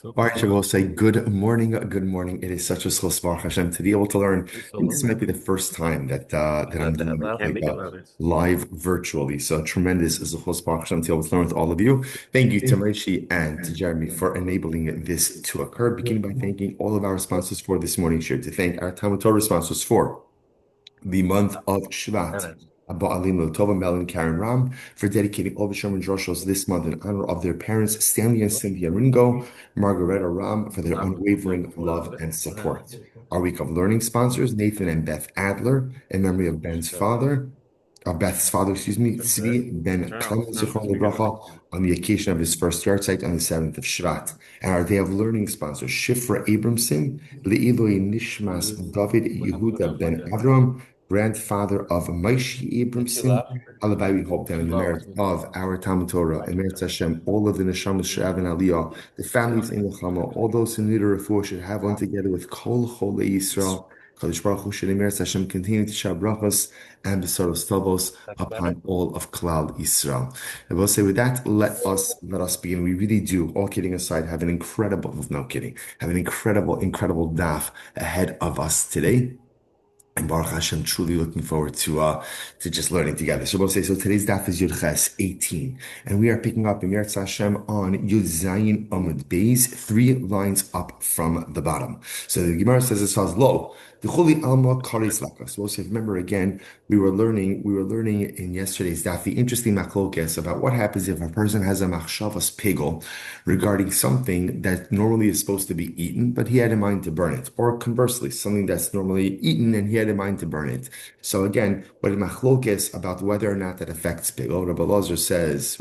All right, we'll say good morning. Good morning. It is such a schos Baruch Hashem to be able to learn. I think this might be the first time that I'm doing like live virtually. So tremendous schos Baruch Hashem to be able to learn with all of you. Thank you to Maishi and to Jeremy for enabling this to occur. Beginning by thanking all of our sponsors for this morning's share. To thank our Talmud Torah sponsors for the month of Shvat. Abba Alim Lotova, Mel and Karen Ram, for dedicating all the Sherman Droshos this month in honor of their parents, Stanley and Cynthia Ringo, Margareta Ram, for their unwavering love and support. Our week of learning sponsors, Nathan and Beth Adler, in memory of Beth's father, Tzvi Ben Kalman Zichron Lebracha, on the occasion of his first yahrzeit on the 7th of Shvat. And our day of learning sponsors, Shifra Abramson, Le'iloi Nishmas David Yehuda Ben Avram, grandfather of Maishi Abramson. Alabai, we hope that in the merit of our Talmud Torah and Merit Hashem, all of the Neshamas Sh'av and Aliyah, the families in Nechama, all those who need a refuah should have one together with Kol Cholei Yisrael. Kadosh Baruch Hu should Merit Hashem continue to shower brachos and besoros tovos upon all of Klal Yisrael. I will say with that, let us begin. We really do, all kidding aside, have an incredible, no kidding, have an incredible daf ahead of us today. And Baruch Hashem, truly looking forward to just learning together. So we'll say, so today's daf is Yud Ches 18. And we are picking up in Meretz Hashem on Yud Zayin Amud Beis, 3 lines up from the bottom. So the Gemara says it says, Lo, D'chuli Alma Karis Laka. So we'll say, remember again, we were learning in yesterday's daf the interesting machlokes about what happens if a person has a machshavas pigel regarding something that normally is supposed to be eaten, but he had in mind to burn it. Or conversely, something that's normally eaten and he had in mind to burn it. So again, what is machlokes about whether or not that affects pigel? Rabbi Lazar says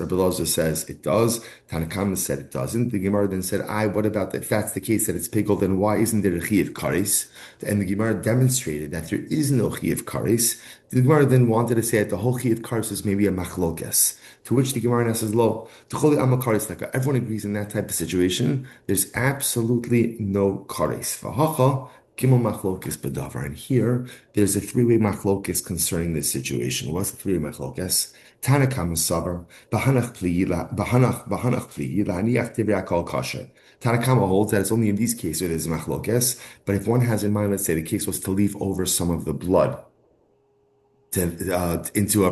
it does. Tanakama said it doesn't. The Gemara then said, what about if that's the case that it's pigel, then why isn't there a chiyuv kares? And the Gemara demonstrated that there is no chiyuv kares. The Gemara then wanted to say that the whole chiyuv kares is maybe a machlokes. To which the Gemara now says, "Lo, everyone agrees in that type of situation. There's absolutely no kares. V'hacha gimel machlokes bedavar." And here, there's a 3-way machlokes concerning this situation. What's the 3-way machlokes? Tanakama sabar b'hanach pli lahaniach tivrei kol kasher. Tanakama holds that it's only in these cases where there's machlokes. But if one has in mind, let's say the case was to leave over some of the blood into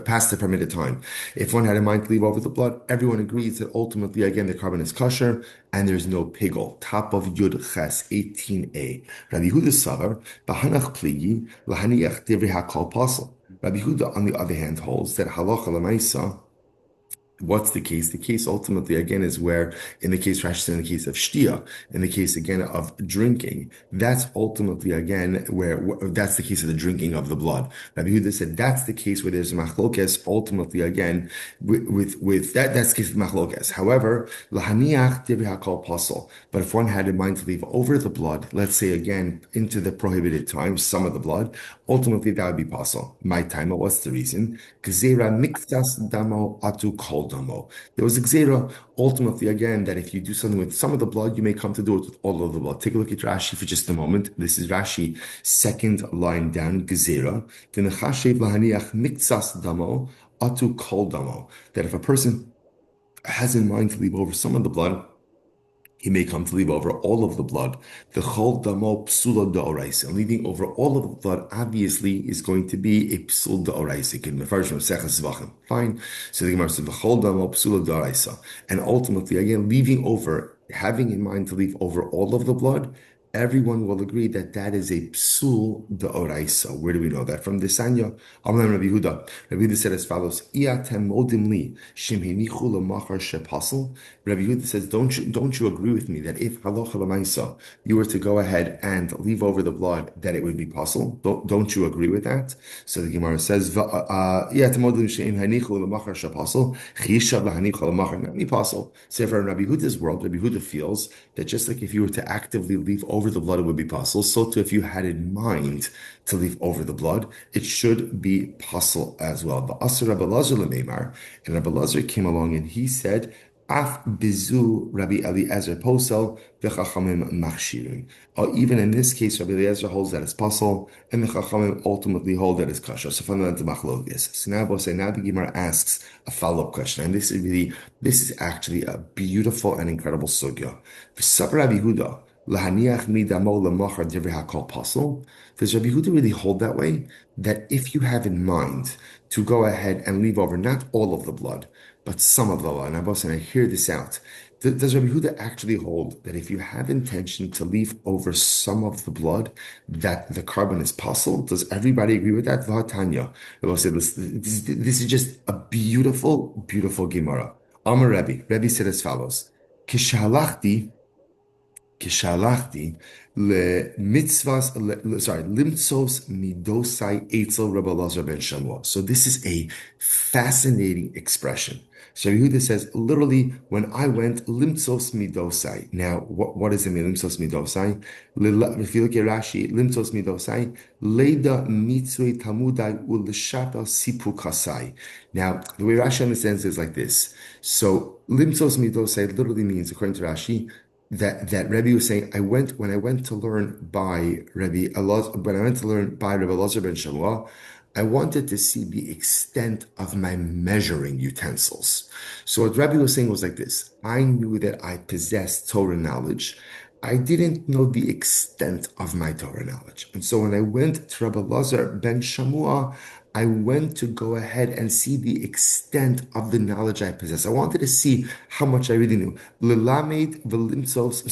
past the permitted time. If one had in mind to leave over the blood, everyone agrees that ultimately, again, the carbon is kosher and there's no pigel. Top of Yud Ches 18a. Rabbi Yehuda Savar, b'hanach pligi, lahaniach divrei hakol pasel. Rabbi Yehuda, on the other hand, holds that halacha l'maisa. What's the case? The case ultimately, again, is where, in the case Rashi said, in the case of shtia, in the case, again, of drinking, that's ultimately, again, where that's the case of the drinking of the blood. Rabbi Yehuda said that's the case where there's a machlokes, ultimately, again, with that's the case of machlokes. However, lahaniach divrei hakol pasol. But if one had in mind to leave over the blood, let's say, again, into the prohibited time, some of the blood, ultimately, that would be pasol. My time, what's the reason? Gzeira miktas damo atu kol. There was a gzera, ultimately, again, that if you do something with some of the blood, you may come to do it with all of the blood. Take a look at Rashi for just a moment. This is Rashi, second line down, gzera. Atu kol damo. That if a person has in mind to leave over some of the blood, he may come to leave over all of the blood. The chol damo psula da'oraisa. And leaving over all of the blood, obviously, is going to be a psul da'oraisa. In Mefarshim Seches Zvachim. Fine. So the Gemara says, the chol damo psula da'oraisa. And ultimately, again, leaving over, having in mind to leave over all of the blood, everyone will agree that that is a psul da'oraisa. Where do we know that? From the Sanya. Amram Rabbi Yehuda. Rabbi Yehuda said as follows, Iatem modim li shim hinichu lemachar shepasel. Rabbi Yehuda says, don't you agree with me that if halacha l'maisa, you were to go ahead and leave over the blood, that it would be possible? Don't you agree with that? So the Gemara says, Iatem modim shim hinichu lemachar shepasel, chishav lahanichu lemachar nami pasel. So for Rabbi Yehuda's world, Rabbi Yehuda feels that just like if you were to actively leave over the blood, it would be possible. So too, if you had in mind to leave over the blood, it should be possible as well. But Asr Rabbi Lazar l'meimar, and Rabbi Lazar came along and he said, Af bizu Rabbi Eliezer posel v'chachamim machshirin. Even in this case, Rabbi Eliezer holds that it's possible, and the chachamim ultimately hold that it's kosher. So fundamental machlokes. So now, now the Gemara asks a follow-up question, and this is actually a beautiful and incredible sugya. V'sab Rabbi Huda lahaniach midamo lemachar divrei hakol pasul. Does Rabbi Huda really hold that way? That if you have in mind to go ahead and leave over not all of the blood, but some of the blood, and I hear this out. Does Rabbi Huda actually hold that if you have intention to leave over some of the blood, that the carbon is possible? Does everybody agree with that? V'hatanya. This is just a beautiful, beautiful Gemara. Amar Rebbe. Rebbe said as follows: Kishalachti Kishalachti le mitzvahs, sorry, limtzos midosai etzel Rabbi Elazar ben Shamua. So this is a fascinating expression. So Yehuda says, literally, when I went limtzos midosai. Now, what does it mean, limtzos midosai? If you look at Rashi, limtzos midosai, leida mitzvah tamudai ulishapel sipukasai. Now, the way Rashi understands it is like this. So limtzos midosai literally means, according to Rashi, that Rebbe was saying, when I went to learn by Rabbi Elazar, when I went to learn by Rabbi Elazar ben Shamua, I wanted to see the extent of my measuring utensils. So what Rebbe was saying was like this: I knew that I possessed Torah knowledge. I didn't know the extent of my Torah knowledge. And so when I went to Rabbi Elazar ben Shamua, I went to go ahead and see the extent of the knowledge I possess. I wanted to see how much I really knew. Lelamed v'limtzos,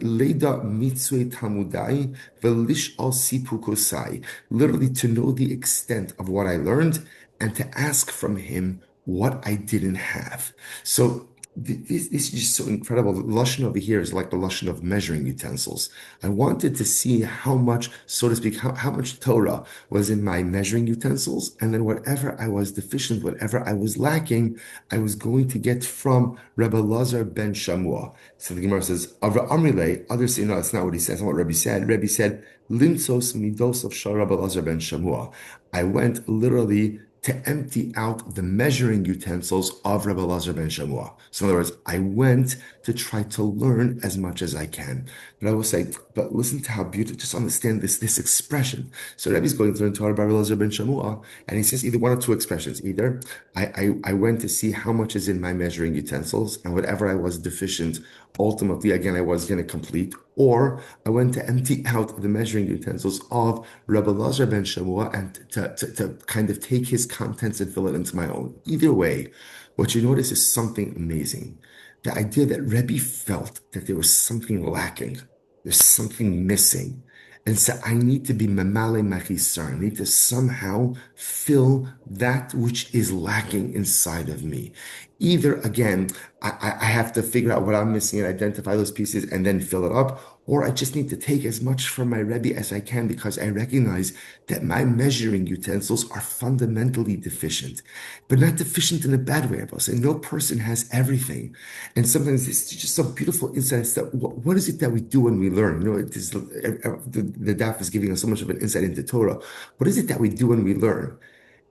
leda mitzvei tamudai v'lish al sipukosai. Literally to know the extent of what I learned and to ask from him what I didn't have. So this is just so incredible. The lashon over here is like the lashon of measuring utensils. I wanted to see how much, so to speak, how much Torah was in my measuring utensils, and then whatever I was deficient, whatever I was lacking, I was going to get from Rabbi Elazar ben Shamua. So the Gemara says, Avra Amrile, others say, no, that's not what he says, that's not what Rebbe said. Rebbe said, Limtzos midos of Shah Rabbi Elazar ben Shamua. I went literally to empty out the measuring utensils of Rabbi Elazar ben Shamua. So in other words, I went to try to learn as much as I can. But I will say, but listen to how beautiful, just understand this expression. So Rebbe's going to learn Torah by Rabbi Elazar ben Shamua, and he says either one or two expressions. Either I went to see how much is in my measuring utensils, and whatever I was deficient, ultimately, again, I was going to complete, or I went to empty out the measuring utensils of Rabbi Elazar ben Shamua and to kind of take his contents and fill it into my own. Either way, what you notice is something amazing. The idea that Rebbe felt that there was something lacking, there's something missing. And so I need to be memale machisar. I need to somehow fill that which is lacking inside of me. Either, again, I have to figure out what I'm missing and identify those pieces and then fill it up, or I just need to take as much from my Rebbe as I can because I recognize that my measuring utensils are fundamentally deficient, but not deficient in a bad way. I say no person has everything. And sometimes it's just some beautiful insights that what is it that we do when we learn? You know, the DAF is giving us so much of an insight into Torah. What is it that we do when we learn?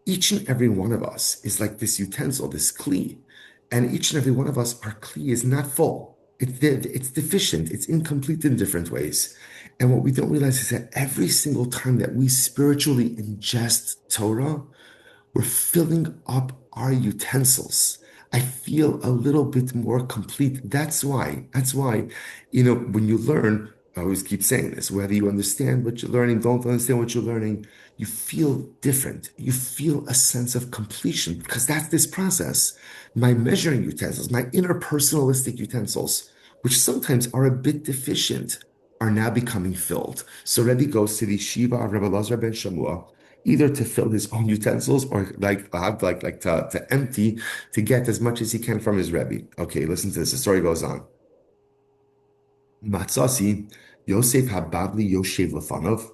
Each and every one of us is like this utensil, this kli. And each and every one of us, our kli is not full. It's deficient. It's incomplete in different ways. And what we don't realize is that every single time that we spiritually ingest Torah, we're filling up our utensils. I feel a little bit more complete. That's why, when you learn, I always keep saying this, whether you understand what you're learning, don't understand what you're learning, you feel different. You feel a sense of completion because that's this process. My measuring utensils, my interpersonalistic utensils, which sometimes are a bit deficient, are now becoming filled. So Rebbe goes to the Shiva of Rabbi Elazar ben Shamua, either to fill his own utensils or to empty to get as much as he can from his Rebbe. Okay, listen to this. The story goes on. Matzasi Yosef Hababli Yoshev Lefanov.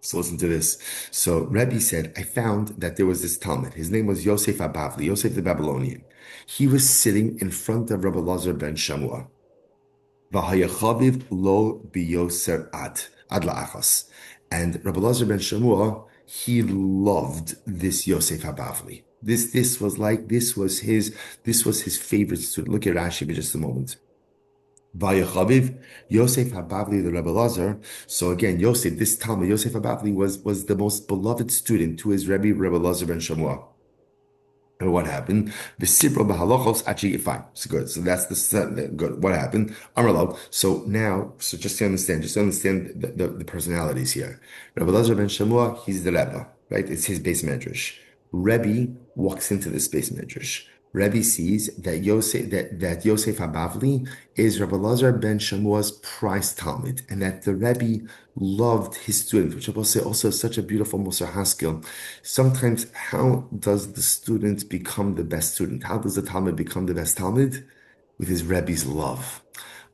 So listen to this. So Rebbe said, I found that there was this Talmud. His name was Yosef Hababli, Yosef the Babylonian. He was sitting in front of Rabbi Elazar ben Shamua. V'hayachaviv lo biyoser ad la'achas. And Rabbi Elazar ben Shamua, he loved this Yosef Habavli. This was his favorite student. Look at Rashi for just a moment. Vayachaviv, Yosef Habavli, the Rebbe Lazar. So again, Yosef, this Talmud, Yosef Habavli was the most beloved student to his Rebbe Lazar ben Shamuel. And what happened? The Sibra Bahalachos actually fine. So good. So that's good. What happened? Amarlo. So now, so just to understand the personalities here. Rabbi Lazar ben Shamua, he's the Rebbe, right? It's his base medrash. Rebbe walks into this base medrash. Rebbe sees that Yosef Habavli is Rabbi Lazar ben Shamua's prized Talmud, and that the Rebbe loved his student, which I will say also is such a beautiful Musar Haskell. Sometimes, how does the student become the best student? How does the Talmud become the best Talmud? With his Rebbe's love.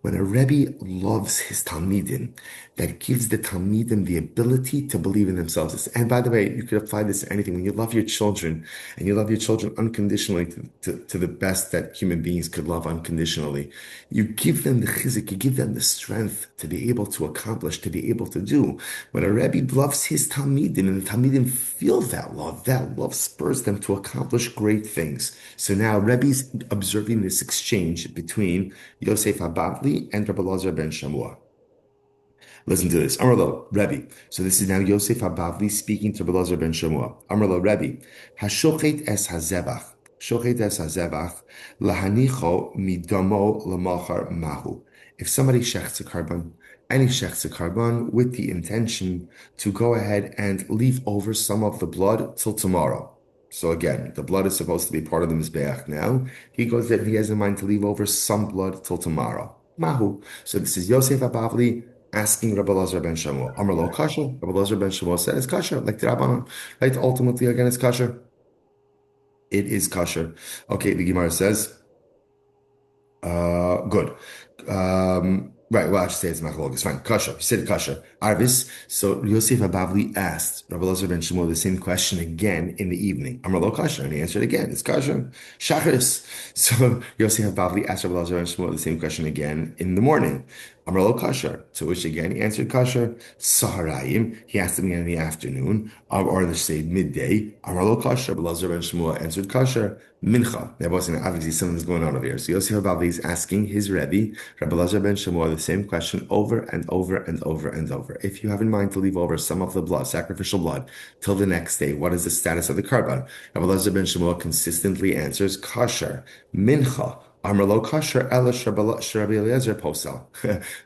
When a Rebbe loves his Talmidim, that gives the Talmidim the ability to believe in themselves. And by the way, you could apply this to anything. When you love your children, and you love your children unconditionally to the best that human beings could love unconditionally, you give them the chizik, you give them the strength to be able to accomplish, to be able to do. When a Rebbe loves his Talmidim, and the Talmidim feel that love spurs them to accomplish great things. So now Rebbe's observing this exchange between Yosef Habavli and Rabbi Lazar ben Shamua. Listen to this. Amarlo, Rebbe. So this is now Yosef Habavli speaking to Rabbi Lazar ben Shamua. Amarlo, Rebbe. Hashochet es hazevach. Shochet es hazevach. Lahanicho midamo lamachar mahu. If somebody shechts a carbon, and he shechts a carbon with the intention to go ahead and leave over some of the blood till tomorrow. So again, the blood is supposed to be part of the Mizbeach now. He goes there, he has in mind to leave over some blood till tomorrow. Mahu. So this is Yosef Habavli asking Rabbi Lazar ben Shamuel. Amar lo kasher. Rabbi Lazar ben Shamuel said it's kasher, like the Rabbanon. Right? Ultimately, again, it's kasher. It is kasher. Okay, the Gemara says, good. Right, well, I should say it's machlok. It's fine. Kasha. You said kasha. Arvis. So Yosef Abavli asked Rabbi Lazar ben Shmuel the same question again in the evening. Amar lo kasha. And he answered again. It's kasha. Shacharis. So Yosef Abavli asked Rabbi Lazar ben Shmuel the same question again in the morning. Amar lo kasha. To which again he answered kasha. Saharayim. He asked him again in the afternoon, or let's say midday. Amar lo kasha. Rabbi Lazar ben Shmuel answered kasha. Mincha. There wasn't obviously something's going on over here. So Yosef Abavli is asking his Rebbe, Rabbi Lazar ben Shmuel, the same question over and over and over and over. If you have in mind to leave over some of the blood, sacrificial blood, till the next day, what is the status of the carbon? Rabbi Lazar ben Shmuel consistently answers kasher, mincha. Amrlo kasher ela Rabbi Eliezer posel.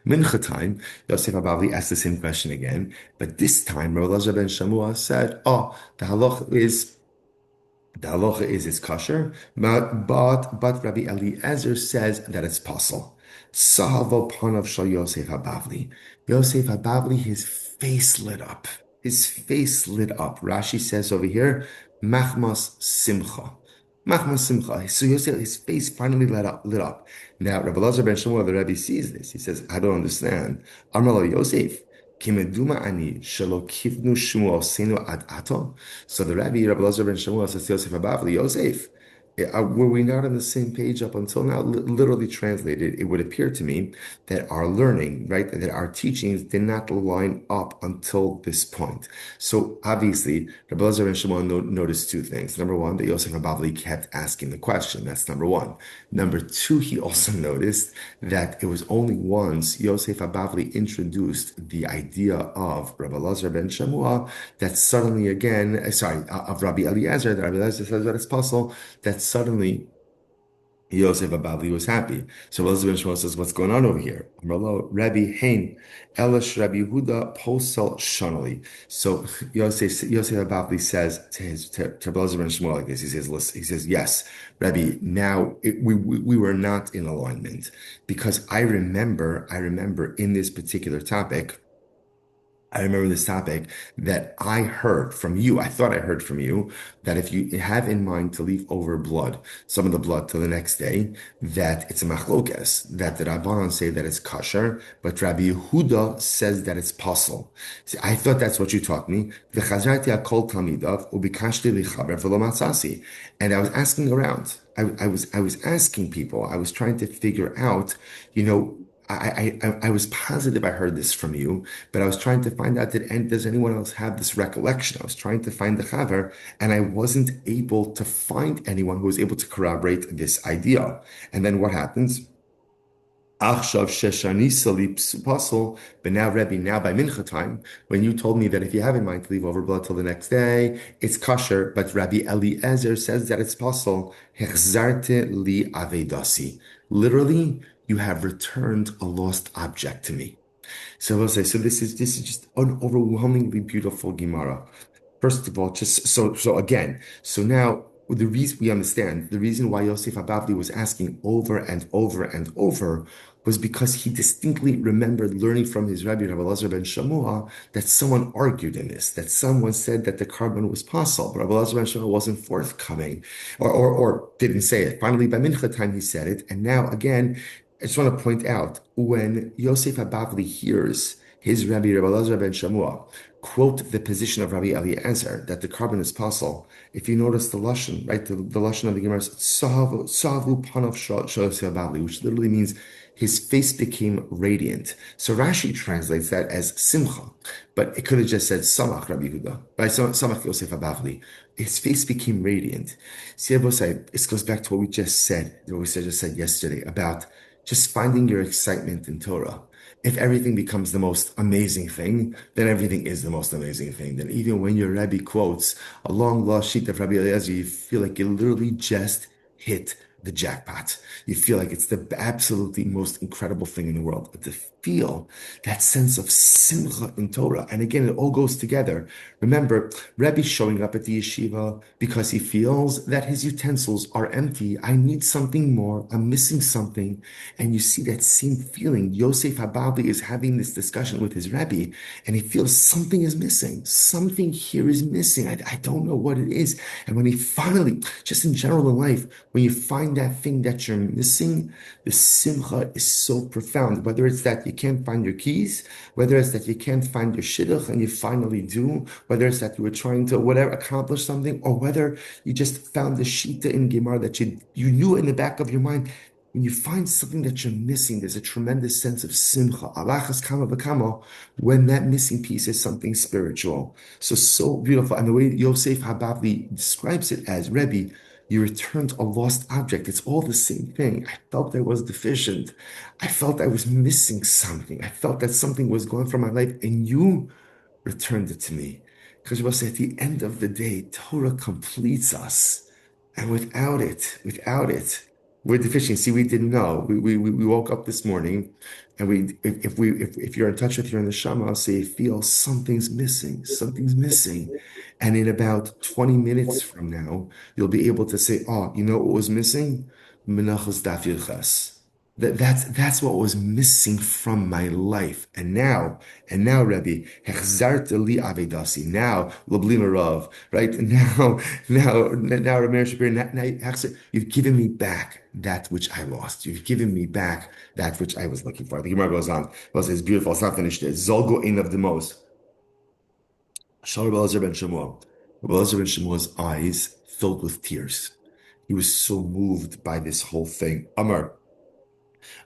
Mincha time, Yosef Abavli asked the same question again, but this time Rabbi Lazar ben Shmuel said, "Oh, the halach is." The halacha is it's kosher, but Rabbi Eliezer says that it's possible. Sahavo panav shal Yosef Habavli. Yosef Habavli, his face lit up. His face lit up. Rashi says over here, machmas simcha. Machmas simcha. So Yosef, his face finally lit up. Now, Rabbi Lazar ben Shmuel, the Rebbe, sees this. He says, I don't understand. Amar Yosef. Kimeduma ani shelo kivnu Shmuel senu ad ato. So the Rabbi Lazar ben Shmuel says to Yosef Abavli, Yosef, were we not on the same page up until now? Literally translated, it would appear to me that our learning, right, that our teachings did not line up until this point. So obviously, Rabbi Lazar ben Shmuel noticed two things. Number one, that Yosef Abavli kept asking the question. That's number one. Number two, he also noticed that it was only once Yosef Abavli introduced the idea of Rabbi Lazar ben Shmuel that suddenly again, of Rabbi Eliezer, that Rabbi Eliezer says that it's possible, that suddenly Yosef Abavli was happy. So Rabbi ben Shmuel says, what's going on over here? Rabbi Hein, Elish Rabbi Yehuda Posel Shonali. So Yosef Abavli says to Rabbi ben Shmuel like this, he says, yes, Rabbi, now we were not in alignment because I remember in this particular topic, that I heard from you. I thought I heard from you that if you have in mind to leave over blood, some of the blood till the next day, that it's a machlokes, that the Rabbanan say that it's kosher, but Rabbi Yehuda says that it's possible. See, I thought that's what you taught me. And I was asking around. I was asking people. I was trying to figure out, I was positive I heard this from you, but I was trying to find out does anyone else have this recollection? I was trying to find the chaver, and I wasn't able to find anyone who was able to corroborate this idea. And then what happens? Achshav Sheshani Salip Supasul, but now Rebbe, now by Mincha time, when you told me that if you have in mind to leave over blood till the next day, it's kosher, but Rabbi Eliezer says that it's possible. Hechzarte li avedasi. Literally, you have returned a lost object to me. So I will say, so this is just an overwhelmingly beautiful Gemara. First of all, just so again, so now the reason we understand the reason why Yosef Abavli was asking over and over and over was because he distinctly remembered learning from his Rabbi Elazar ben Shamua that someone argued in this, that someone said that the carbon was possible. Rabbi Elazar ben Shamua wasn't forthcoming, or didn't say it. Finally, by Mincha time, he said it, and now again, I just want to point out when Yosef Abavli hears his Rabbi Elazar ben Shamua quote the position of Rabbi Eliezer that the carbon is possible. If you notice the lashon, right, the lashon of the Gemara is sahavu panav Yosef Abavli, which literally means his face became radiant. So Rashi translates that as simcha, but it could have just said samach Rabbi Yehuda, right? Samach Yosef Abavli. His face became radiant. See, this goes back to what we just said, just said yesterday about just finding your excitement in Torah. If everything becomes the most amazing thing, then everything is the most amazing thing. Then even when your Rebbe quotes a long lost sheet of Rabbi Eliezer, you feel like you literally just hit the jackpot. You feel like it's the absolutely most incredible thing in the world. But to feel that sense of simcha in Torah, and again, it all goes together. Remember, Rebbe showing up at the yeshiva because he feels that his utensils are empty. I need something more. I'm missing something. And you see that same feeling. Yosef Hababli is having this discussion with his Rebbe, and he feels something is missing. Something here is missing. I don't know what it is. And when he finally, just in general in life, when you find that thing that you're missing, the simcha is so profound. Whether it's that you can't find your keys, whether it's that you can't find your shidduch and you finally do, whether it's that you were trying to whatever accomplish something, or whether you just found the shita in Gemara that you knew in the back of your mind. When you find something that you're missing, there's a tremendous sense of simcha. Alachas kama v'kama, when that missing piece is something spiritual. So beautiful. And the way Yosef Hababli describes it as, Rebbe, you returned a lost object. It's all the same thing. I felt I was deficient. I felt I was missing something. I felt that something was gone from my life, and you returned it to me. Because you will say, at the end of the day, Torah completes us. And without it, we're deficient. See, we didn't know. We woke up this morning, and if you're in touch with your neshama, I'll say, feel something's missing. And in about 20 minutes from now, you'll be able to say, oh, you know what was missing? Menachos daf yilchas. That's what was missing from my life. And now, Rebbe, hechzart li avedasi. Now, Lublina Rav, right? Now, Rameir Shapir, now you've given me back that which I lost. You've given me back that which I was looking for. The Gemara goes on. Well, it's beautiful. It's not finished yet. Zolgo ein of the most. Rabbi Elazar ben Shemuel. Rabbi Elazar ben Shemuel's eyes filled with tears. He was so moved by this whole thing. Amar.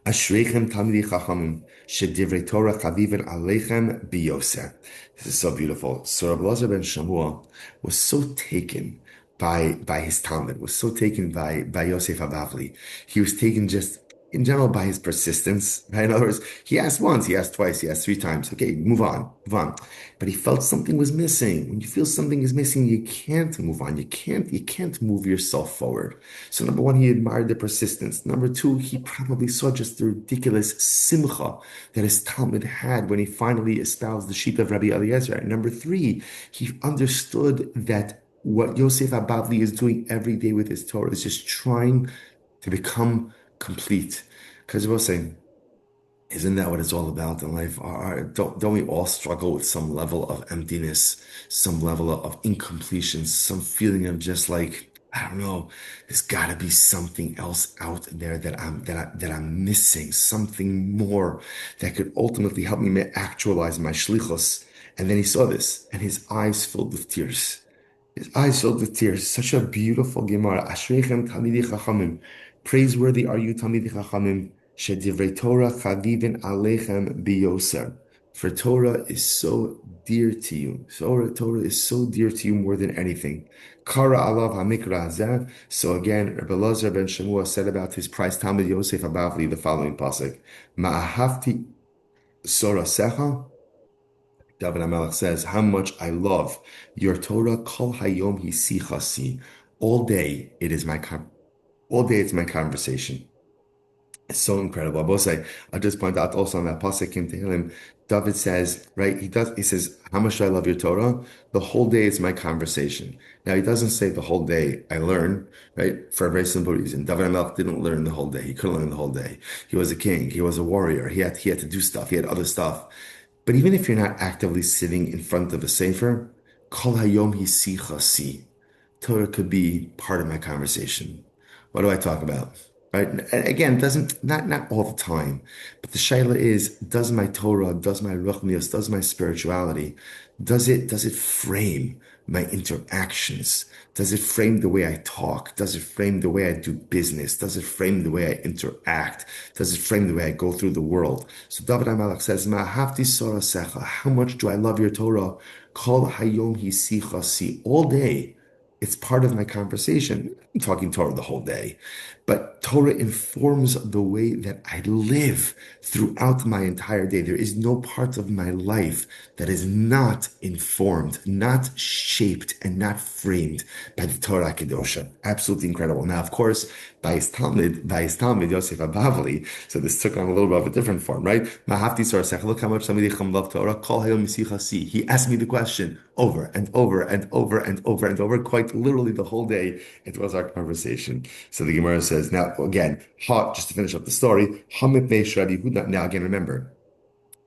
Ashreichem Talmidei Chachamim shedivrei Torah chaviven aleichem biyoseh. This is so beautiful. So Rabbi Elazar ben Shammua was so taken by his Talmud, was so taken by Yosef Abavli. He was taken just in general by his persistence. Right? In other words, he asked once, he asked twice, he asked three times. Okay, move on. But he felt something was missing. When you feel something is missing, you can't move on. You can't move yourself forward. So number one, he admired the persistence. Number two, he probably saw just the ridiculous simcha that his Talmud had when he finally espoused the sheep of Rabbi Eliezer. And number three, he understood that what Yosef Abavli is doing every day with his Torah is just trying to become complete. Because we're saying, isn't that what it's all about in life? Don't we all struggle with some level of emptiness, some level of incompletion, some feeling of just like, I don't know, there's got to be something else out there that I'm missing, something more that could ultimately help me actualize my shlichus. And then he saw this, and his eyes filled with tears. His eyes filled with tears. Such a beautiful Gemara. Ashreichem Talmidei Chachamim. Praiseworthy are you, Talmidei Chachamim. Shedivrei Torah chavivin alechem biyoser. For Torah is so dear to you. Torah is so dear to you more than anything. Kara alav hamikra hazeh. So again, Rabbi Elazar ben Shemua said about his prize Talmud Yosef Abavli the following pasuk: Ma'ahavti sorasecha. David HaMelech says, how much I love your Torah. Kol hayom hisichasi. All day it is all day it's my conversation. It's so incredible. I will say, I'll just point out also on that pasuk in Tehillim, David says, right, he says, how much do I love your Torah? The whole day is my conversation. Now, he doesn't say the whole day I learn, right, for a very simple reason. David HaMelech didn't learn the whole day. He couldn't learn the whole day. He was a king. He was a warrior. He had to do stuff. He had other stuff. But even if you're not actively sitting in front of a sefer, kol hayom hisichasi. Torah could be part of my conversation. What do I talk about? Right? And again, doesn't not all the time, but the shaila is: does my Torah, does my ruchnius, does my spirituality, does it frame my interactions? Does it frame the way I talk? Does it frame the way I do business? Does it frame the way I interact? Does it frame the way I go through the world? So David HaMelech says, "Ma'ahavti sorasecha." How much do I love your Torah? Kol hayom hisichasi. All day. It's part of my conversation. I'm talking Torah the whole day, but Torah informs the way that I live throughout my entire day. There is no part of my life that is not informed, not shaped, and not framed by the Torah Kedosha. Absolutely incredible. Now, of course, by his Talmud, Yosef Abavli, so this took on a little bit of a different form, right? Mahavti Sarasech, look how much somebody love Torah. Kol hayom misichasi. He asked me the question over and over and over and over and over, quite literally the whole day. It was our conversation. So the Gemara says, now again, just to finish up the story, now again, remember,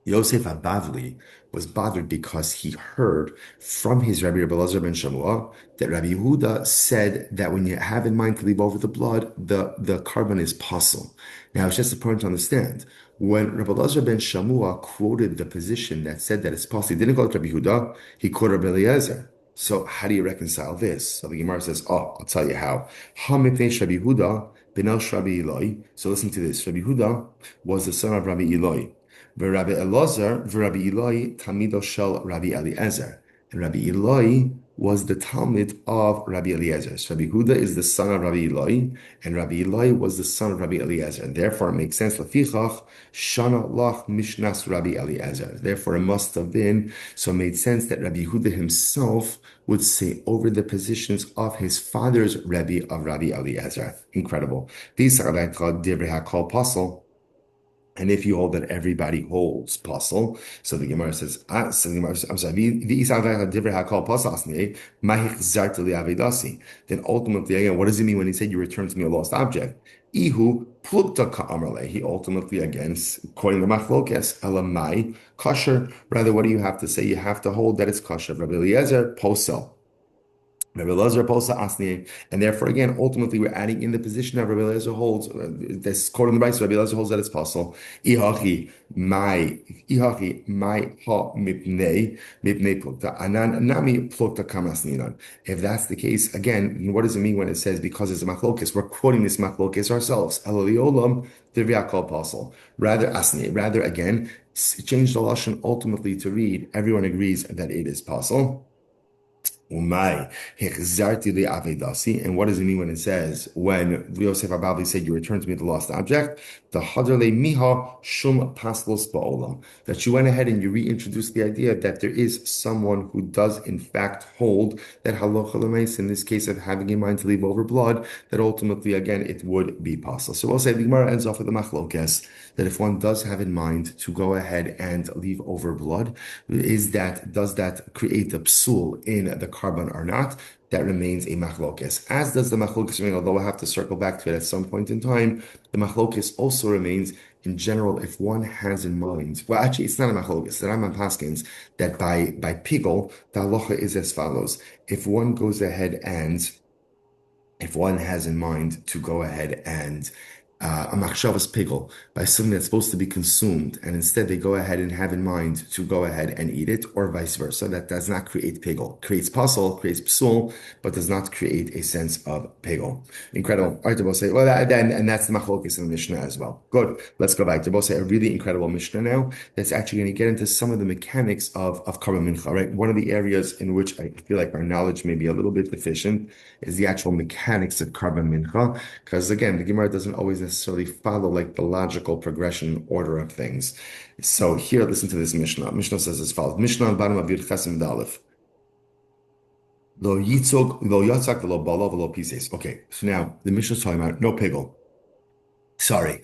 Yosef Abavli was bothered because he heard from his Rabbi Elazar ben Shamua that Rabbi Yehuda said that when you have in mind to leave over the blood, the carbon is pasul. Now, it's just important to understand. When Rabbi Elazar ben Shamua quoted the position that said that it's pasul, he didn't quote Rabbi Yehuda, he quoted Rabbi Eliezer. So how do you reconcile this? So the Gemara says, oh, I'll tell you how. Ha-mipnei Rabbi Yehuda ben Rabbi Eloi. So listen to this. Rabbi Yehuda was the son of Rabbi Eloi. Rabbi Elazar, Rabbi Eloi, Talmido shel Rabbi Eliezer. And Rabbi Eloi was the Talmud of Rabbi Eliezer. So Rabbi Huda is the son of Rabbi Eloi, and Rabbi Eloi was the son of Rabbi Eliezer. And therefore, it makes sense. Lefichach, Shana Lach Mishnas Rabbi Eliezer. Therefore, it must have been, so it made sense that Rabbi Huda himself would say over the positions of his father's Rebbe of Rabbi Eliezer. Incredible. These are like Divrei HaKol Pasal. And if you hold that everybody holds puzzle, so the Gemara says, I'm sorry, then ultimately, again, what does it mean when he said you return to me a lost object? Ihu plukta ka'amrle. He ultimately, again, quoting the machlokes, elamai, kosher. Rather, what do you have to say? You have to hold that it's kosher. Rabbi Eliezer, posel. Rabbi Elazar Posa Asni, and therefore again, ultimately we're adding in the position of Rabbi Elazar holds. This quote on the Bible, Rabbi Elazar holds that it's possible. Ihachi my ha mipnei plukta anan nami plukta kamasninan. If that's the case, again, what does it mean when it says because it's a machlokes? We're quoting this machlokes ourselves. Eloliolam divriyakol apostle. Rather asni, rather again, change the lashon ultimately to read. Everyone agrees that it is possible. Umay, and what does it mean when it says, when Yosef Abavli said, you return to me the lost object, the hadarle miha shum paslos ba'olam, that you went ahead and you reintroduced the idea that there is someone who does in fact hold that halacha l'meis, in this case of having in mind to leave over blood, that ultimately, again, it would be possible. So we'll say the Gemara ends off with the machlokes, that if one does have in mind to go ahead and leave over blood, does that create a psul in the carbon or not? That remains a machlokes. As does the machlokes remain, although I have to circle back to it at some point in time, the machlokes also remains in general if one has in mind. Well, actually, it's not a machlokes. The Rambam paskins that by pigol, the halacha is as follows: if one goes ahead and if one has in mind to go ahead and a machshavas pigel by something that's supposed to be consumed, and instead they go ahead and have in mind to go ahead and eat it, or vice versa. That does not create pigel. Creates puzzle, creates psul, but does not create a sense of pigel. Incredible. All right, we'll say, well, and that's the machlokes in the Mishnah as well. Good. Let's go back to both say a really incredible Mishnah now that's actually going to get into some of the mechanics of Karban Mincha, right? One of the areas in which I feel like our knowledge may be a little bit deficient is the actual mechanics of Karban Mincha. Because again, the Gemara doesn't always necessarily follow like the logical progression order of things. So here, listen to this Mishnah. Mishnah says as follows: Mishnah on bottom of Yud Chesim Dalef. Lo yitzog, lo yatzak, lo bala, lo pieces. Okay, so now the Mishnah is talking about no pigel. Sorry.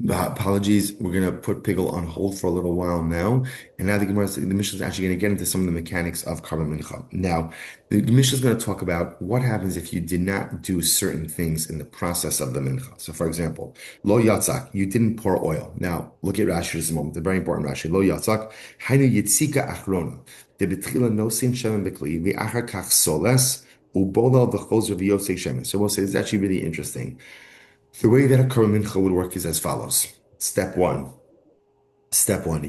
Apologies. We're going to put Pigel on hold for a little while now. And now the Mishnah is actually going to get into some of the mechanics of Karban Mincha. Now, the Mishnah is going to talk about what happens if you did not do certain things in the process of the Mincha. So, for example, Lo Yatzak, you didn't pour oil. Now, look at Rashi this moment, the very important Rashi. Lo Yatzak, Hainu Yitzika Achrona, De Betchila Nosin Shemen Bekli, Vi'achar Kach Soles, Ubola V'chozer V'yosei Shemen. So we'll say it's actually really interesting. The way that a Karban Mincha would work is as follows. Step one,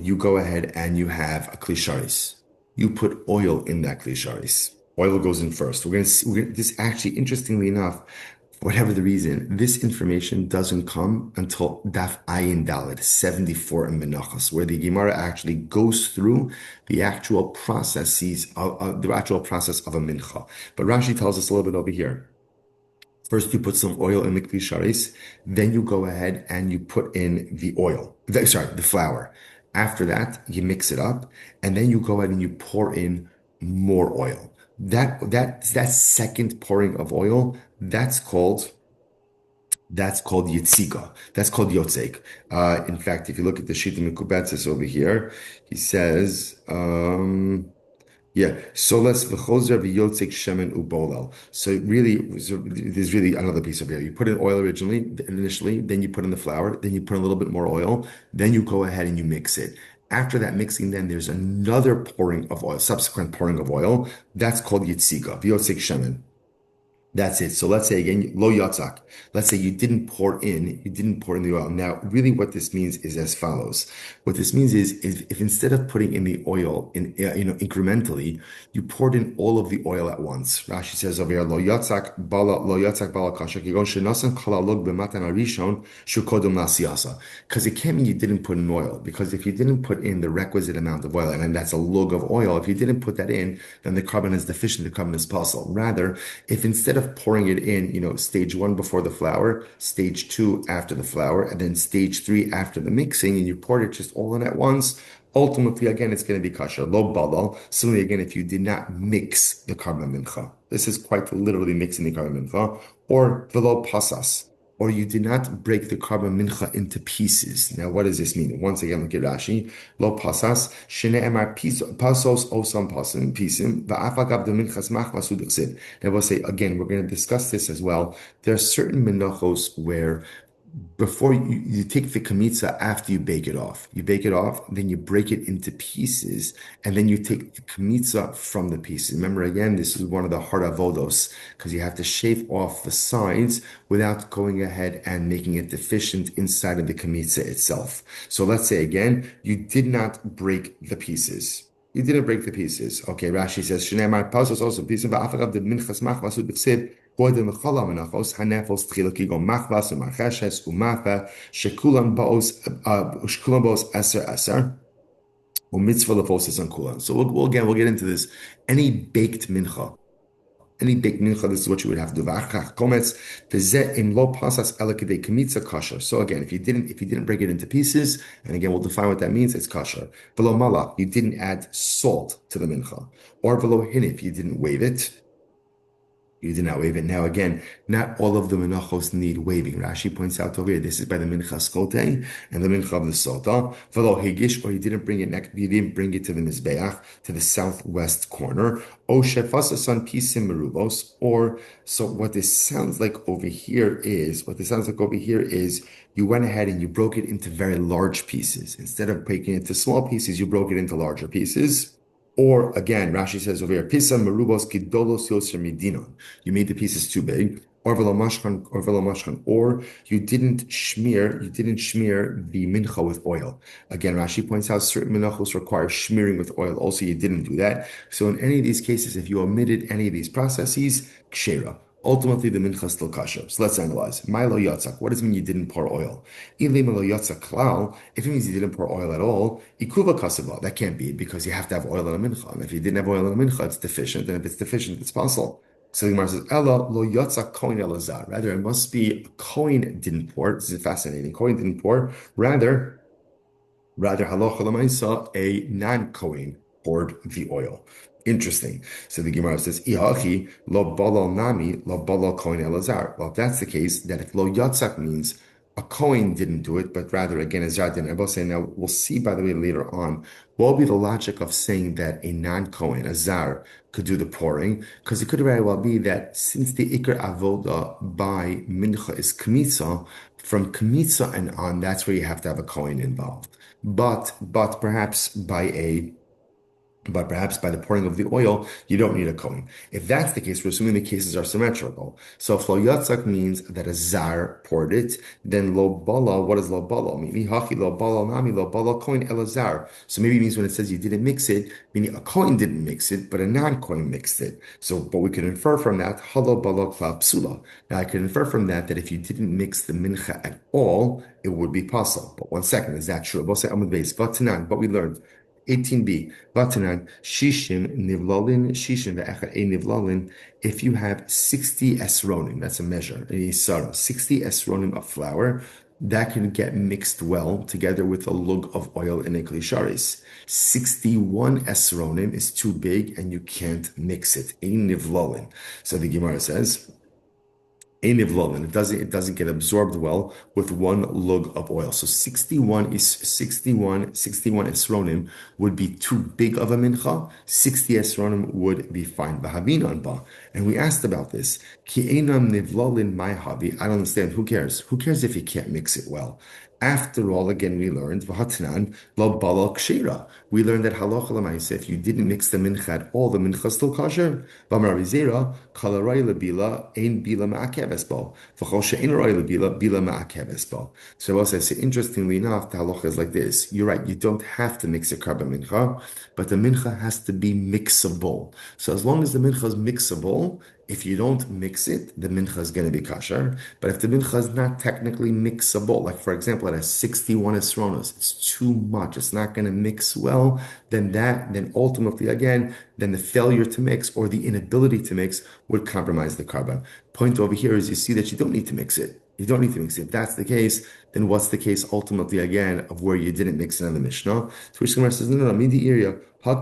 you go ahead and you have a klisharis. You put oil in that klisharis. Oil goes in first. We're going to see, this actually, interestingly enough, for whatever the reason, this information doesn't come until Daf Ayin Dalet 74 in Menachos, where the Gemara actually goes through the actual processes of the actual process of a mincha. But Rashi tells us a little bit over here. First, you put some oil in the kli sharis, then you go ahead and you put in the flour. After that, you mix it up, and then you go ahead and you pour in more oil. That second pouring of oil, that's called yitzika. That's called yotzek. In fact, if you look at the Shita Mikubatzis over here, he says. Yeah, so let's v'chozer v'yotzek shemen ubolel. So there's really another piece of here. You put in oil initially, then you put in the flour, then you put in a little bit more oil, then you go ahead and you mix it. After that mixing, then there's another pouring of oil, subsequent pouring of oil. That's called yitzika, v'yotzek shemen. That's it. So let's say again, lo yatzak. Let's say you didn't pour in the oil. Now, really what this means is as follows. What this means is if instead of putting in the oil incrementally, you poured in all of the oil at once. Rashi says over here, lo yatzak bala kasha kigon shenasan kala log b'matan arishon shukodum lasiyasa. Because it can't mean you didn't put in oil. Because if you didn't put in the requisite amount of oil, and that's a log of oil, if you didn't put that in, then the carbon is deficient, the carbon is possible. Rather, if instead of pouring it in, stage one before the flour, stage two after the flour, and then stage three after the mixing, and you poured it just all in at once, ultimately, again, it's going to be kosher. Lo balal. Similarly, again, if you did not mix the Karban Mincha, this is quite literally mixing the Karban Mincha, or velo pasas, or you did not break the Karban Mincha into pieces. Now, what does this mean? Once again, look at Rashi. Lo pasas, shene'emar pasos osam pasim, pisim, va'afagav de minchas mach masud chsid. Now, we'll say, again, we're going to discuss this as well. There are certain menachos where before you take the kamitza after you bake it off. You bake it off, then you break it into pieces, and then you take the kamitza from the pieces. Remember, again, this is one of the hard avodos, because you have to shave off the sides without going ahead and making it deficient inside of the kamitza itself. So let's say, again, you did not break the pieces. You didn't break the pieces. Okay, Rashi says, Shneimar pasos also pieces, va'afagav de minchas mach vasud b'chsid, קודם לכל המנחות, הנפש תחילה כגון מחבס ומרחשס ומפה, שכולם באוס 10 ומצווה לפוסס on כולם. So we'll get into this. Any baked mincha, this is what you would have to do. V'achach kometz, v'zeh im lo pasas ela kedei kamitza kosher. So again, if you didn't break it into pieces, and again, we'll define what that means, it's kosher. V'lo malach, you didn't add salt to the mincha. Or v'lo hinif, you didn't wave it. You did not wave it. Now, again, not all of the menachos need waving. Rashi points out over here, this is by the minchas kote and the mincha of the sota. V'lo higish, or you didn't bring it to the mizbeach, to the southwest corner. O shefasasan pisim merubos. Or, so what this sounds like over here is, you went ahead and you broke it into very large pieces. Instead of breaking it into small pieces, you broke it into larger pieces. Or again, Rashi says over here, Pisa merubos kidolos yoser midinon. You made the pieces too big. or you didn't smear the mincha with oil. Again, Rashi points out certain menachos require smearing with oil. Also, you didn't do that. So in any of these cases, if you omitted any of these processes, kshera. Ultimately, the mincha is still kosher. So let's analyze. Milo yatzak. What does it mean you didn't pour oil? Ile milo yatzak klal. If it means you didn't pour oil at all, ikuva kasava. That can't be because you have to have oil in a mincha. And if you didn't have oil in a mincha, it's deficient. And if it's deficient, it's possible. So the Gemara says, "Ella lo yatzak kohen elazar." Rather, it must be a kohen didn't pour. This is fascinating. Kohen didn't pour. Rather, halacha lemaisa, a non-Kohen poured the oil. Interesting. So the Gemara says, "Ihachi lo balal nami lo balal Kohen elazar." Well, if that's the case, that if lo yatzak means a Kohen didn't do it, but rather again a Zar didn't. I will say now we'll see by the way later on what will be the logic of saying that a non-Kohen, a Zar, could do the pouring, because it could very well be that since the Iker Avoda by Mincha is Kmitza, from Kmitza and on, that's where you have to have a Kohen involved. But perhaps by the pouring of the oil, you don't need a kohen. If that's the case, we're assuming the cases are symmetrical. So if lo yatzak means that a zar poured it, then lo bala, what does lo bala mean? Hachi lo bala nami lo bala kohen elazar. So maybe it means when it says you didn't mix it, meaning a kohen didn't mix it, but a non-kohen mixed it. So, but we can infer from that halo bala kla psula. Now I can infer from that that if you didn't mix the mincha at all, it would be possible. But one second, is that true? We'll say amud beis, but we learned 18b, Vatanan, Shishim Nivlalin, Shishim Ve'echad E Nivlalin, if you have 60 esronim, that's a measure, 60 esronim of flour, that can get mixed well together with a lug of oil in a klisharis. 61 esronim is too big and you can't mix it. E Nivlalin. So the Gemara says, it doesn't get absorbed well with one lug of oil. So 61 esronim would be too big of a mincha. 60 esronim would be fine. And we asked about this. Ki einam nivlalin my hobby. I don't understand. Who cares? Who cares if you can't mix it well? After all, again, we learned v'hatnan lo bala kshira. We learned that halacha l'maisa, if you didn't mix the mincha at all, the mincha is still kosher. V'amar Rizera kalaray lebila ein bila ma'akeves bo v'chol she'ein ray lebila bila ma'akeves bo. So also, interestingly enough, the halacha is like this. You're right. You don't have to mix a karba mincha, but the mincha has to be mixable. So as long as the mincha is mixable, if you don't mix it, the mincha is going to be kosher. But if the mincha is not technically mixable, like for example, it has 61 esronos, it's too much, it's not going to mix well, then ultimately, again, then the failure to mix or the inability to mix would compromise the carbon. Point over here is you see that you don't need to mix it. You don't need to mix it. If that's the case, then what's the case ultimately again of where you didn't mix it in the Mishnah? So which Gemara says, no, midi area. It's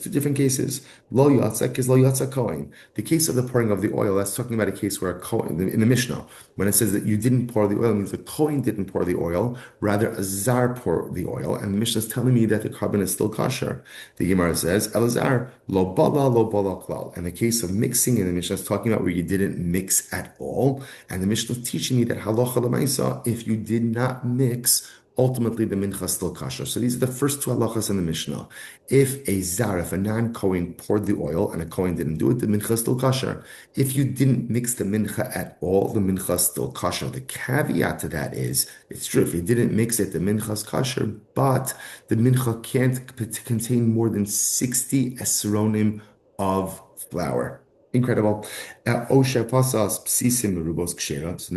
two different cases. Lo yatzak is lo yatzak kohen. The case of the pouring of the oil, that's talking about a case where a kohen, in the Mishnah, when it says that you didn't pour the oil, it means the kohen didn't pour the oil, rather a zar poured the oil. And the Mishnah is telling me that the carbon is still kosher. The Gemara says, elazar, lo bala klal. And the case of mixing in the Mishnah is talking about where you didn't mix at all. And the Mishnah is teaching me that halacha l'maisa, if you did not mix, ultimately the mincha is still kosher. So these are the first two halachas in the Mishnah. If a non-Kohen poured the oil and a Kohen didn't do it, the mincha is still kosher. If you didn't mix the mincha at all, the mincha is still kosher. The caveat to that is, it's true, if you didn't mix it, the mincha is kosher, but the mincha can't contain more than 60 esronim of flour. Incredible. So then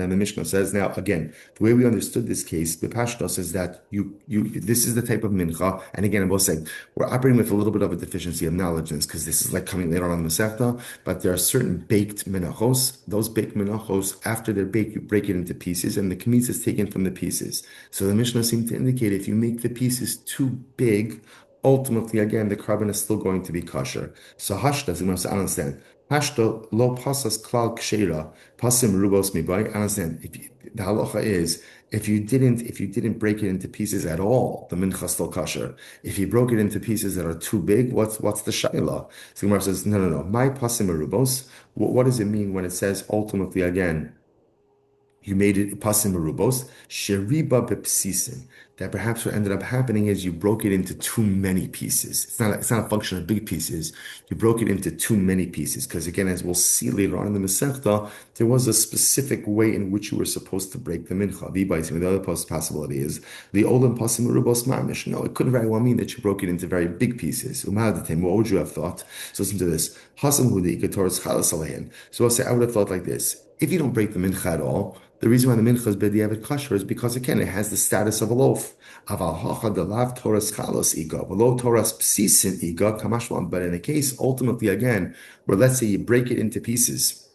the Mishnah says, now again, the way we understood this case, the Pashtos is that this is the type of mincha, and again, I will say, we're operating with a little bit of a deficiency of knowledge in this, because this is like coming later on in the Masechta, but there are certain baked menachos. Those baked menachos, after they're baked, you break it into pieces, and the kamitz is taken from the pieces. So the Mishnah seemed to indicate if you make the pieces too big, ultimately, again, the carbon is still going to be kosher. So Hashtas, you must understand. Hashta lo pasas klal kshera pasim rubos mibay. Understand? The halacha is if you didn't break it into pieces at all, the mincha is still kosher. If you broke it into pieces that are too big, what's the shaila? So Gemara says no. My pasim rubos. What does it mean when it says ultimately again? You made it pasim merubos, sheriba bepsisin. That perhaps what ended up happening is you broke it into too many pieces. It's not a function of big pieces. You broke it into too many pieces. Because again, as we'll see later on in the Masechta, there was a specific way in which you were supposed to break the mincha. The other possibility is the olam pasim merubos mamish. No, it couldn't very well mean that you broke it into very big pieces. What would you have thought? So listen to this. Hasam hudi ikatoris chalas alein. So I'll say, I would have thought like this. If you don't break the mincha at all, the reason why the mincha is b'diavad kosher is because again it has the status of a loaf. Aval hacha delav toras chalos iga, below toras psisin iga kamashwan. But in a case ultimately again where let's say you break it into pieces,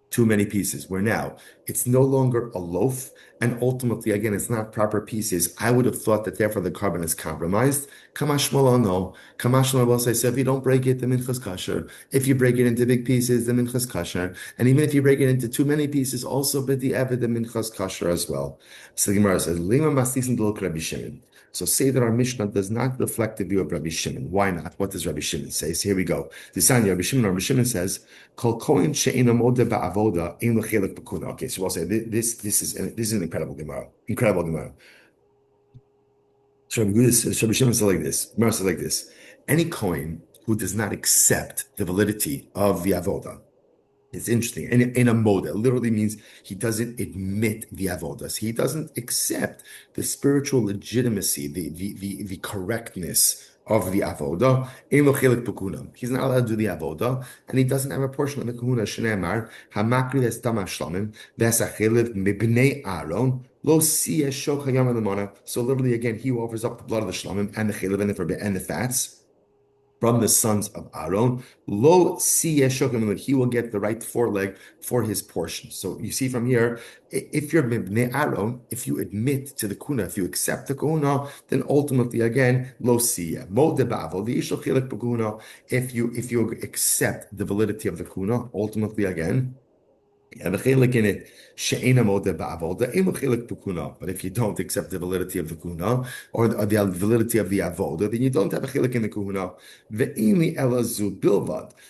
too many pieces, where now it's no longer a loaf, and ultimately, again, it's not proper pieces. I would have thought that therefore the carbon is compromised. Kamash Malon, no. Kamash Malon says, if you don't break it, the minchas kasher. If you break it into big pieces, the minchas kasher. And even if you break it into too many pieces, also but the evid, the minchas kasher as well. So the Gemara says, Lima mastisin del Rabbi Shimon. So say that our Mishnah does not reflect the view of Rabbi Shimon. Why not? What does Rabbi Shimon say? So here we go. Rabbi Shimon says, Kol kohen she'ena moda ba'avoda ein l'chelik b'kuna. Okay, so we'll say this is an incredible Gemara. Incredible Gemara. So Rabbi Shimon says like this. Gemara says like this. Any kohen who does not accept the validity of the avoda, it's interesting. In a moda, it literally means he doesn't admit the avodas. He doesn't accept the spiritual legitimacy, the correctness of the avoda. He's not allowed to do the avoda, and he doesn't have a portion of the kahuna. Shneimar hamakri v'estam shlamim v'esachelev mibnei Aaron. Lo siya shok hayam lemana. So literally, again, he offers up the blood of the shlamim and the chelev and the fats from the sons of Aaron, lo si yeshokim, he will get the right foreleg for his portion. So you see from here, if you're mibnei Aaron, if you admit to the kuna, if you accept the kuna, then ultimately again, lo siya. Mo debavo, the ishal chilek b'kuna, if you accept the validity of the kuna, ultimately again, but if you don't accept the validity of the kuna or the validity of the avoda, then you don't have a chilik in the kuna.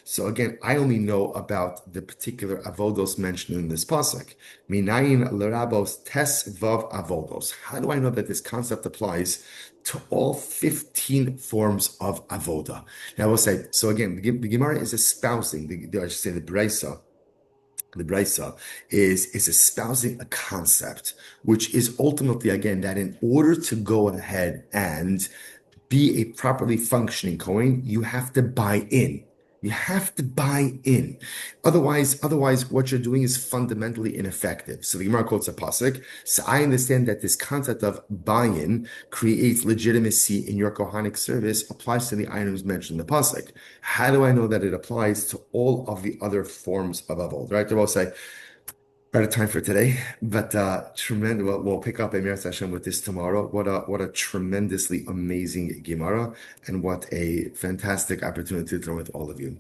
So again, I only know about the particular avodos mentioned in this pasuk. Minayin lerabos tes vav avodos. How do I know that this concept applies to all 15 forms of avoda? Now I will say, so again, the Gemara is espousing, I should say the Brisa is espousing a concept, which is ultimately, again, that in order to go ahead and be a properly functioning coin, you have to buy in. You have to buy in. Otherwise, what you're doing is fundamentally ineffective. So the Gemara quotes a pasuk. So I understand that this concept of buy-in creates legitimacy in your Kohanic service applies to the items mentioned in the pasuk. How do I know that it applies to all of the other forms of avod? Right? They will say, out of time for today, but tremendous. We'll pick up a Mir session with this tomorrow. What a tremendously amazing Gemara, and what a fantastic opportunity to learn with all of you.